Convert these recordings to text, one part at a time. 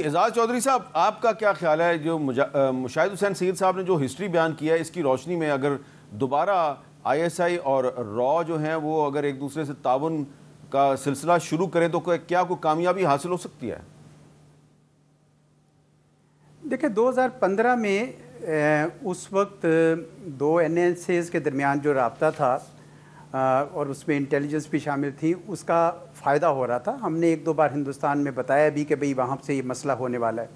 اعزاز چودھری صاحب، آپ کا کیا خیال ہے جو مشاہد حسین سید صاحب نے جو ہسٹری بیان کیا ہے، اس کی روشنی میں اگر دوبارہ آئی ایس آئی اور را جو ہیں وہ اگر ایک دوسرے سے تعاون کا سلسلہ شروع کریں تو کیا کوئی کامیابی حاصل ہو سکتی ہے؟ دیکھیں 2015 میں اس وقت دو این ایس ایز کے درمیان جو رابطہ تھا اور اس میں انٹیلیجنس بھی شامل تھی، اس کا فائدہ ہو رہا تھا. ہم نے ایک دو بار ہندوستان میں بتایا بھی کہ بھئی وہاں سے یہ مسئلہ ہونے والا ہے.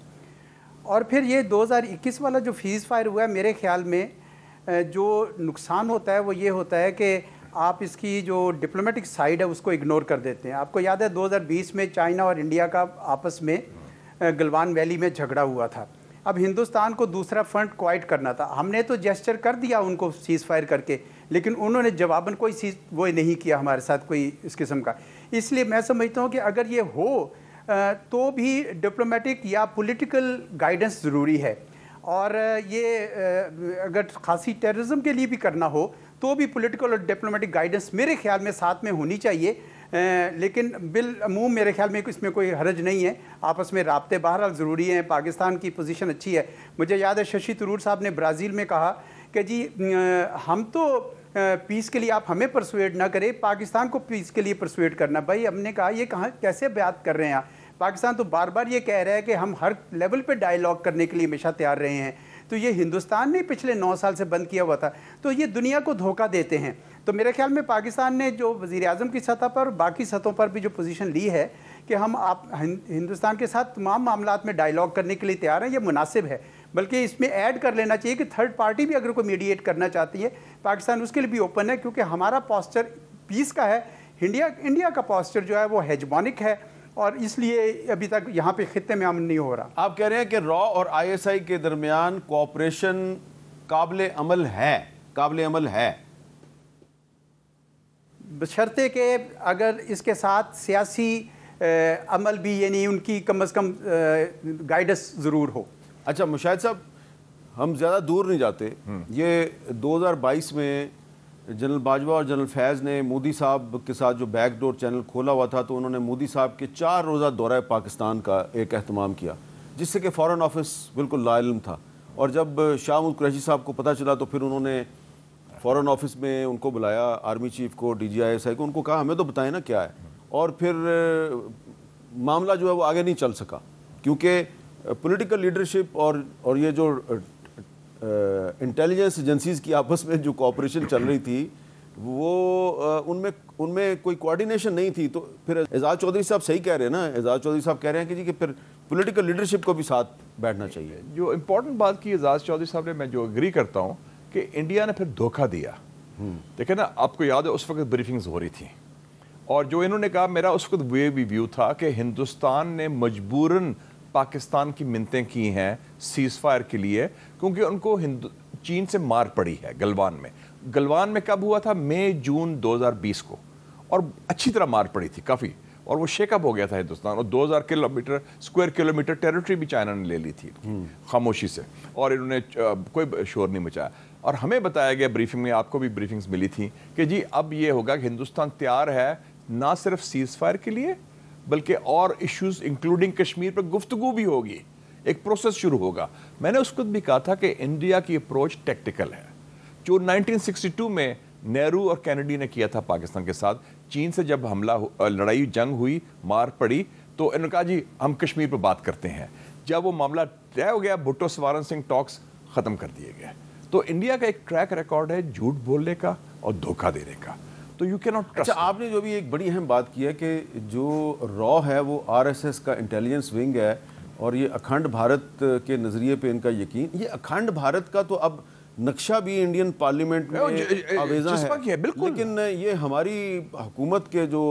اور پھر یہ 2021 والا جو فیز فائر ہوا ہے، میرے خیال میں جو نقصان ہوتا ہے وہ یہ ہوتا ہے کہ آپ اس کی جو ڈپلومیٹک سائیڈ ہے اس کو اگنور کر دیتے ہیں. آپ کو یاد ہے 2020 میں چائنا اور انڈیا کا آپس میں گلوان ویلی میں جھگڑا ہوا تھا. اب ہندوستان کو دوسرا فرنٹ کوائٹ کرنا تھا. ہم نے تو جیسچر کر دیا ان کو سیز فائر کر کے، لیکن انہوں نے جواباً کوئی وہ نہیں کیا ہمارے ساتھ کوئی اس قسم کا. اس لیے میں سمجھتا ہوں کہ اگر یہ ہو تو بھی ڈپلومیٹک یا پولیٹیکل گائیڈنس ضروری ہے. اور یہ اگر خاصی ٹیررزم کے لیے بھی کرنا ہو تو بھی پولیٹیکل اور ڈپلومیٹک گائیڈنس میرے خیال میں ساتھ میں ہونی چاہیے. لیکن بالعموم میرے خیال میں اس میں کوئی حرج نہیں ہے. آپس میں رابطے بہرحال ضروری ہیں. پاکستان کی پوزیشن اچھی ہے. مجھے یاد ہے ششی تھرور صاحب نے برازیل میں کہا کہ جی ہم تو پیس کے لیے آپ ہمیں پرسویٹ نہ کریں، پاکستان کو پیس کے لیے پرسویٹ کرنا. بھائی ہم نے کہا یہ کہاں کیسے بات کر رہے ہیں آپ؟ پاکستان تو بار بار یہ کہہ رہا ہے کہ ہم ہر لیول پہ ڈائیلاگ کرنے کے لیے ہمیشہ تیار رہے ہیں. تو یہ ہندوستان نے پچھلے 9 سال سے بند کیا ہوا تھا. تو یہ دنیا کو دھوکہ دیتے ہیں. تو میرے خیال میں پاکستان نے جو وزیر اعظم کی سطح پر اور باقی سطحوں پر بھی جو پوزیشن لی ہے کہ ہم ہندوستان کے ساتھ تمام معاملات میں ڈائیلاگ کرنے کے لیے تیار ہیں، یہ مناسب ہے. بلکہ اس میں ایڈ کر لینا چاہیے کہ تھرڈ پارٹی بھی اگر کوئی میڈیٹ کرنا چاہتی ہے، پاکستان اس کے لیے بھی اوپن ہے. کیونکہ ہمارا پاسچر پیس کا ہے. انڈیا کا پاسچر جو ہے وہ ہیجمونک ہے، اور اس لیے ابھی تک یہاں پہ خطے میں امن نہیں ہو رہا. آپ کہہ رہے ہیں کہ را اور آئی ایس آئی کے درمیان کوآپریشن قابل عمل ہے بشرطے کہ اگر اس کے ساتھ سیاسی عمل بھی، یعنی ان کی کم از کم گائیڈنس ضرور ہو. اچھا مشاہد صاحب، ہم زیادہ دور نہیں جاتے. یہ 2022 میں جنرل باجوہ اور جنرل فیض نے مودی صاحب کے ساتھ جو بیک ڈور چینل کھولا ہوا تھا، تو انہوں نے مودی صاحب کے 4 روزہ دورہ پاکستان کا ایک اہتمام کیا، جس سے کہ فارن آفس بالکل لا علم تھا. اور جب شاہ محمود قریشی صاحب کو پتہ چلا تو پھر انہوں نے فارن آفس میں ان کو بلایا، آرمی چیف کو، D G I S I کو. ان کو کہا ہمیں تو بتائیں نا کیا ہے. اور پھر معاملہ جو ہے وہ آگے نہیں چل سکا، کیونکہ پولیٹیکل لیڈرشپ اور یہ جو انٹیلیجنس ایجنسیز کی آپس میں جو کوآپریشن چل رہی تھی وہ ان میں کوئی کوآرڈینیشن نہیں تھی. تو پھر اعزاز چودھری صاحب صحیح کہہ رہے ہیں نا، اعزاز چودھری صاحب کہہ رہے ہیں کہ جی کہ پھر پولیٹیکل لیڈرشپ کو بھی ساتھ بیٹھنا چاہیے. جو امپورٹنٹ بات کی اعزاز چودھری صاحب نے، میں جو اگری کرتا ہوں کہ انڈیا نے پھر دھوکہ دیا. دیکھیں نا، آپ کو یاد ہے اس وقت بریفنگز ہو رہی تھیں، اور جو انہوں نے کہا، میرا اس وقت وہ بھی ویو تھا کہ ہندوستان نے مجبوراً پاکستان کی منتیں کی ہیں سیز فائر کے لیے، کیونکہ ان کو چین سے مار پڑی ہے گلوان میں. گلوان میں کب ہوا تھا؟ مئی جون 2020 کو، اور اچھی طرح مار پڑی تھی کافی، اور وہ شیک اپ ہو گیا تھا ہندوستان. اور 2000 اسکوائر کلومیٹر ٹیریٹری بھی چائنا نے لے لی تھی خاموشی سے، اور انہوں نے کوئی شور نہیں مچایا. اور ہمیں بتایا گیا بریفنگ میں، آپ کو بھی بریفنگز ملی تھیں، کہ جی اب یہ ہوگا کہ ہندوستان تیار ہے نہ صرف سیز فائر کے لیے بلکہ اور ایشوز انکلوڈنگ کشمیر پر گفتگو بھی ہوگی. ایک پروسیس شروع ہوگا. میں نے اس وقت بھی کہا تھا کہ انڈیا کی اپروچ ٹیکٹیکل ہے. جو 1962 میں نہرو اور کینیڈی نے کیا تھا پاکستان کے ساتھ، چین سے جب لڑائی جنگ ہوئی، مار پڑی، تو انہوں نے کہا جی ہم کشمیر پر بات کرتے ہیں. جب وہ معاملہ طے ہو گیا، بھٹو سوارن سنگھ ٹاکس ختم کر دیے گئے. تو انڈیا کا ایک ٹریک ریکارڈ ہے جھوٹ بولنے کا اور دھوکہ دینے کا. تو یو کی ناٹ ٹرسٹ. اچھا، آپ نے جو بھی ایک بڑی اہم بات کی ہے کہ جو را ہے وہ آر ایس ایس کا انٹیلیجنس ونگ ہے، اور یہ اکھنڈ بھارت کے نظریے پہ ان کا یقین. یہ اکھنڈ بھارت کا تو اب نقشہ بھی انڈین پارلیمنٹ میں آویزاں ہے، لیکن یہ ہماری حکومت کے جو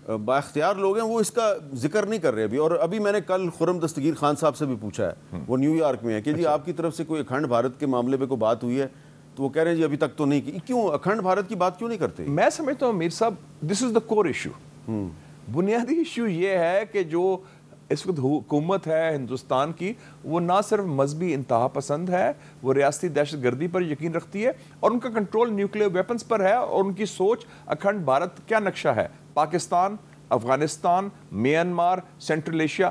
با اختیار لوگ ہیں وہ اس کا ذکر نہیں کر رہے ابھی. اور ابھی میں نے کل خرم دستگیر خان صاحب سے بھی پوچھا ہے، وہ نیو یارک میں ہے، کہ جی آپ کی طرف سے کوئی اکھنڈ بھارت کے معاملے پہ کوئی بات ہوئی ہے؟ تو وہ کہہ رہے ہیں جی ابھی تک تو نہیں کی. کیوں اکھنڈ بھارت کی بات کیوں نہیں کرتے؟ میں سمجھتا ہوں میر صاحب، دس از دا کور ایشو. بنیادی ایشو یہ ہے کہ جو اس وقت حکومت ہے ہندوستان کی، وہ نہ صرف مذہبی انتہا پسند ہے، وہ ریاستی دہشت گردی پر یقین رکھتی ہے، اور ان کا کنٹرول نیوکلیئر ویپنز پر ہے. اور ان کی سوچ اکھنڈ بھارت کیا نقشہ ہے؟ Pakistan, Afghanistan, Myanmar, central Asia,